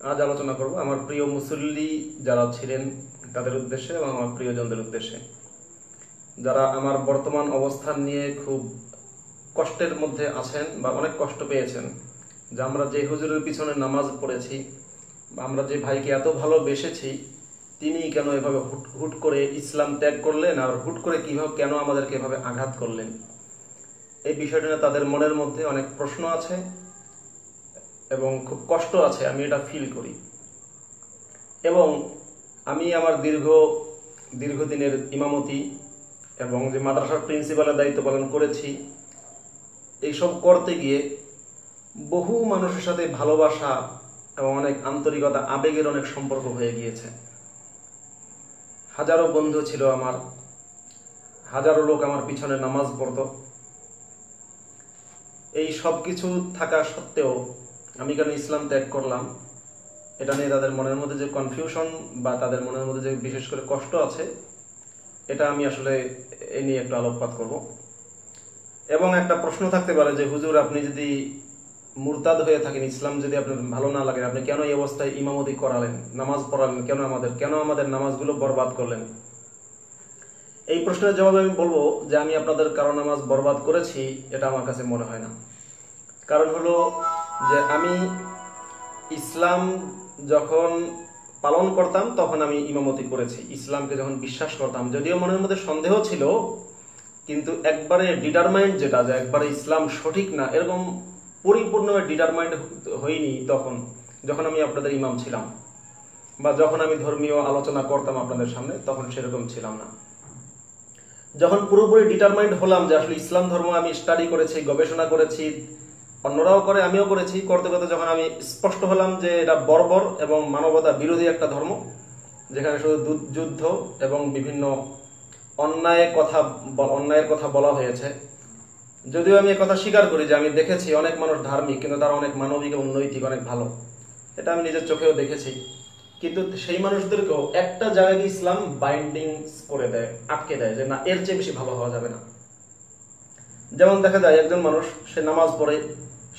আজ আলোচনা করব আমার প্রিয় মুসল্লি যারা ছিলেন তাদের উদ্দেশ্যে এবং আমার প্রিয়জনদের উদ্দেশ্যে, যারা আমার বর্তমান অবস্থান নিয়ে খুব কষ্টের মধ্যে আছেন বা অনেক কষ্ট পেয়েছেন। যে আমরা যে হুজুরের পিছনে নামাজ পড়েছি বা আমরা যে ভাইকে এত ভালোবেসেছি, তিনি কেন এভাবে হুট করে ইসলাম ত্যাগ করলেন, আর হুট করে কিভাবে কেন আমাদেরকে এভাবে আঘাত করলেন। এই বিষয়টা নিয়ে তাদের মনের মধ্যে অনেক প্রশ্ন আছে এবং খুব কষ্ট আছে, আমি এটা ফিল করি। এবং আমি আমার দীর্ঘদিনের ইমামতি এবং যে মাদ্রাসার প্রিন্সিপালের দায়িত্ব পালন করেছি, এইসব করতে গিয়ে বহু মানুষের সাথে ভালোবাসা এবং অনেক আন্তরিকতা, আবেগের অনেক সম্পর্ক হয়ে গিয়েছে। হাজারো বন্ধু ছিল আমার, হাজারো লোক আমার পিছনে নামাজ পড়তো। এই সব কিছু থাকা সত্ত্বেও আমি কেন ইসলাম ত্যাগ করলাম, এটা নিয়ে তাদের মনের মধ্যে যে কনফিউশন বা তাদের মনের মধ্যে যে বিশেষ করে কষ্ট আছে, এটা আমি আসলে এ নিয়ে একটু আলোকপাত করব। এবং একটা প্রশ্ন থাকতে পারে যে হুজুর, আপনি যদি মুরতাদ হয়ে থাকেন, ইসলাম যদি আপনার ভালো না লাগে, আপনি কেন এই অবস্থায় ইমামতি করালেন, নামাজ পড়ালেন, কেন আমাদের নামাজগুলো বরবাদ করলেন? এই প্রশ্নের জবাবে আমি বলবো যে আমি আপনাদের কারো নামাজ বরবাদ করেছি এটা আমার কাছে মনে হয় না। কারণ হলো যে আমি ইসলাম যখন পালন করতাম তখন আমি ইমামতি করেছি, ইসলামকে যখন বিশ্বাস করতাম, যদিও মনের মধ্যে সন্দেহ ছিল, কিন্তু একবারে ডিটারমাইন্ড যেটা, যে একবারে ইসলাম সঠিক না এরকম পরিপূর্ণভাবে ডিটারমাইন্ড হইনি তখন, যখন আমি আপনাদের ইমাম ছিলাম বা যখন আমি ধর্মীয় আলোচনা করতাম আপনাদের সামনে, তখন সেরকম ছিলাম না। যখন পুরোপুরি ডিটারমাইন্ড হলাম যে আসলে ইসলাম ধর্ম আমি স্টাডি করেছি, গবেষণা করেছি, অন্যরাও করে, আমিও করেছি, করতে করতে যখন আমি স্পষ্ট হলাম যে এটা বর্বর এবং মানবতা বিরোধী একটা ধর্ম, যেখানে শুধু যুদ্ধ এবং বিভিন্ন অন্যায়ের কথা বলা হয়েছে। যদিও আমি কথা স্বীকার করি যে আমি দেখেছি অনেক মানুষ ধার্মিক, কিন্তু তারা অনেক মানবিক এবং নৈতিক, অনেক ভালো, এটা আমি নিজের চোখেও দেখেছি। কিন্তু সেই মানুষদেরকেও একটা জায়গায় ইসলাম বাইন্ডিং করে দেয়, আটকে দেয়, যে না, এর চেয়ে বেশি ভালো হওয়া যাবে না। যেমন দেখা যায় একজন মানুষ, সে নামাজ পড়ে,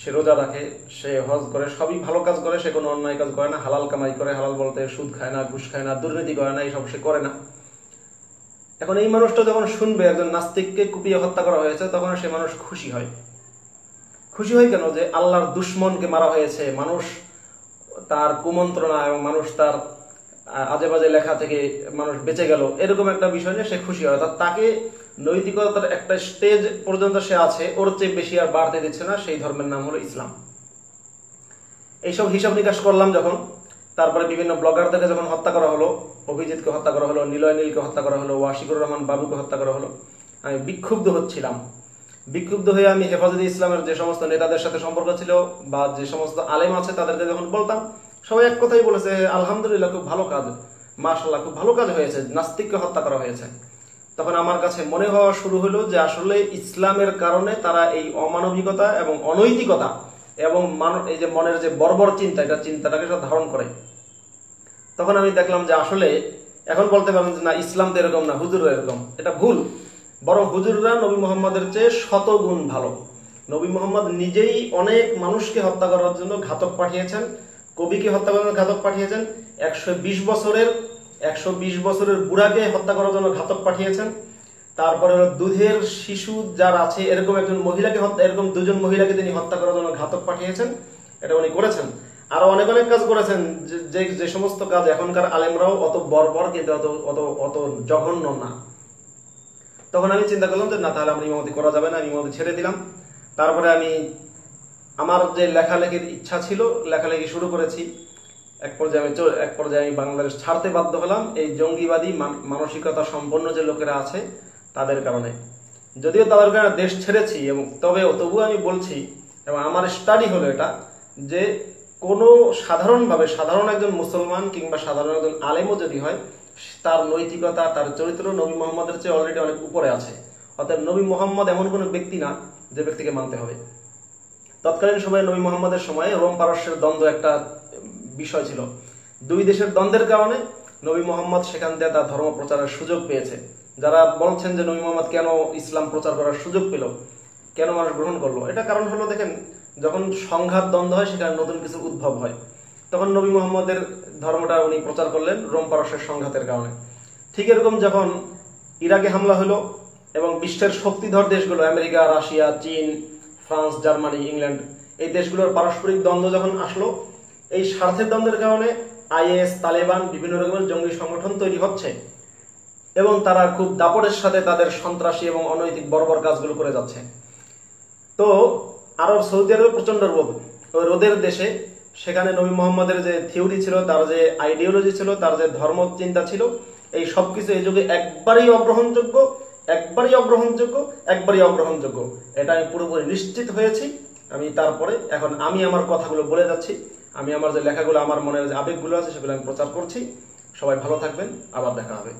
সে রোজা রাখে, সে হজ করে, সবই ভালো কাজ করে, সে কোনো অন্যায় কাজ করে না, হালাল কামাই করে, হালাল বলতে সুদ খায় না, ঘুষ খায় না, দুর্নীতি করে না, এইসব সে করে না। এখন এই মানুষটা যখন শুনবে একজন নাস্তিককে কুপিয়ে হত্যা করা হয়েছে, তখন সে মানুষ খুশি হয়। খুশি হয় কেন? যে আল্লাহর দুশ্মনকে মারা হয়েছে, মানুষ তার কুমন্ত্রণা এবং মানুষ তার আজে বাজে লেখা থেকে মানুষ বেঁচে গেল, এরকম একটা বিষয় নিয়ে সে খুশি হয়। অর্থাৎ তাকে নৈতিকতার একটা স্টেজ পর্যন্ত সে আছে, ওর চেয়ে বেশি আর বাড়তে দিচ্ছে না। সেই ধর্মের নাম হলো ইসলাম। এইসব হিসাব নিকাশ করলাম যখন, তারপরে বিভিন্ন ব্লগারদেরকে যখন হত্যা করা হলো, অভিজিৎকে হত্যা করা হলো, নিলয় নীলকে হত্যা করা হলো, ওয়াশিকুর রহমান বাবুকে হত্যা করা হলো, আমি বিক্ষুব্ধ হচ্ছিলাম। বিক্ষুব্ধ হয়ে আমি হেফাজতে ইসলামের যে সমস্ত নেতাদের সাথে সম্পর্ক ছিল বা যে সমস্ত আলেম আছে তাদেরকে যখন বলতাম, সবাই এক কথাই বলেছে, আলহামদুলিল্লাহ, খুব ভালো কাজ, মাশাআল্লাহ, খুব ভালো কাজ হয়েছে, নাস্তিককে হত্যা করা হয়েছে। তখন আমার কাছে মনে হওয়া শুরু হলো যে আসলে ইসলামের কারণে তারা এই অমানবিকতা এবং অনৈতিকতা এবং এই যে মনের যে বর্বর চিন্তা, এটা চিন্তাটাকে ধারণ করে। তখন আমি দেখলাম যে আসলে এখন বলতে পারেন যে না, ইসলাম তো এরকম না, হুজুররা এরকম, এটা ভুল। বরং হুজুররা নবী মোহাম্মদের চেয়ে শতগুণ ভালো। নবী মোহাম্মদ নিজেই অনেক মানুষকে হত্যা করার জন্য ঘাতক পাঠিয়েছেন, কবিকে হত্যা করার জন্য ঘাতক পাঠিয়েছেন, 120 বছরের বুড়াকে হত্যা করার জন্য ঘাতক পাঠিয়েছেন। তারপরে দুধের শিশু যার আছে এরকম একজন মহিলাকে এরকম দুজন মহিলাকে তিনি হত্যা করার জন্য ঘাতক পাঠিয়েছেন, এটা উনি করেছেন। আরো অনেক অনেক কাজ করেছেন, যে সমস্ত কাজ এখনকার আলেমরাও অত বর্বর কিন্তু অত জঘন্য না। তখন আমি চিন্তা করলাম যে না, তাহলে আমরা ইমামতি করা যাবে না, আমি ইমামতি ছেড়ে দিলাম। তারপরে আমি আমার যে লেখালেখির ইচ্ছা ছিল, লেখালেখি শুরু করেছি। এক পর্যায়ে আমি বাংলাদেশ ছাড়তে বাধ্য হলাম এই জঙ্গিবাদী মানসিকতা সম্পন্ন যে লোকেরা আছে তাদের কারণে। যদিও তাদের কারণে দেশ ছেড়েছি, এবং তবুও আমি বলছি, এবং আমার স্টাডি হলো এটা, যে কোনো সাধারণ একজন মুসলমান কিংবা সাধারণ একজন আলেমও যদি হয়, তার নৈতিকতা, তার চরিত্র নবী মোহাম্মদের চেয়ে অলরেডি অনেক উপরে আছে। অর্থাৎ নবী মোহাম্মদ এমন কোনো ব্যক্তি না যে ব্যক্তিকে মানতে হবে। তৎকালীন সময়ে নবী মোহাম্মদের সময়ে রোম পারস্যের দ্বন্দ্ব একটা বিষয় ছিল। দুই দেশের দ্বন্দ্বের কারণে নবী মোহাম্মদ সেখান থেকে তার ধর্ম প্রচারের সুযোগ পেয়েছে। যারা বলছেন যে নবী মোহাম্মদ কেন ইসলাম প্রচার করার সুযোগ পেল, কেন মানুষ গ্রহণ করলো, এটা কারণ হলো, দেখেন, যখন সংঘাত দ্বন্দ্ব হয় সেখানে নতুন কিছু উদ্ভব হয়। তখন নবী মুহাম্মদের ধর্মটা উনি প্রচার করলেন রোম পারস্যের সংঘাতের কারণে। ঠিক এরকম যখন ইরাকে হামলা হলো এবং বিশ্বের শক্তিধর দেশগুলো আমেরিকা, রাশিয়া, চীন, ফ্রান্স, জার্মানি, ইংল্যান্ড এই দেশগুলোর পারস্পরিক দ্বন্দ্ব যখন আসলো, এই স্বার্থের দ্বন্দ্বের কারণে আইএস, তালেবান বিভিন্ন রকমের জঙ্গি সংগঠন তৈরি হচ্ছে এবং তারা খুব দাপটের সাথে তাদের সন্ত্রাসী এবং অনৈতিক বর্বর কাজগুলো করে যাচ্ছে। তো আরব সৌদি আরবে প্রচন্ড রোদ, ওই রোদের দেশে সেখানে নবী মুহাম্মদের যে থিওরি ছিল, তার যে আইডিওলজি ছিল, তার যে ধর্ম চিন্তা ছিল, এই সবকিছু এই যুগে একবারই অগ্রহণযোগ্য, একবারই অগ্রহণযোগ্য, একবারই অগ্রহণযোগ্য। এটা আমি পুরোপুরি নিশ্চিত হয়েছি। আমি তারপরে এখন আমি আমার কথাগুলো বলে যাচ্ছি, আমি আমার যে লেখাগুলো, আমার মনের যে আবেগগুলো আছে সেগুলো আমি প্রচার করছি। সবাই ভালো থাকবেন, আবার দেখা হবে।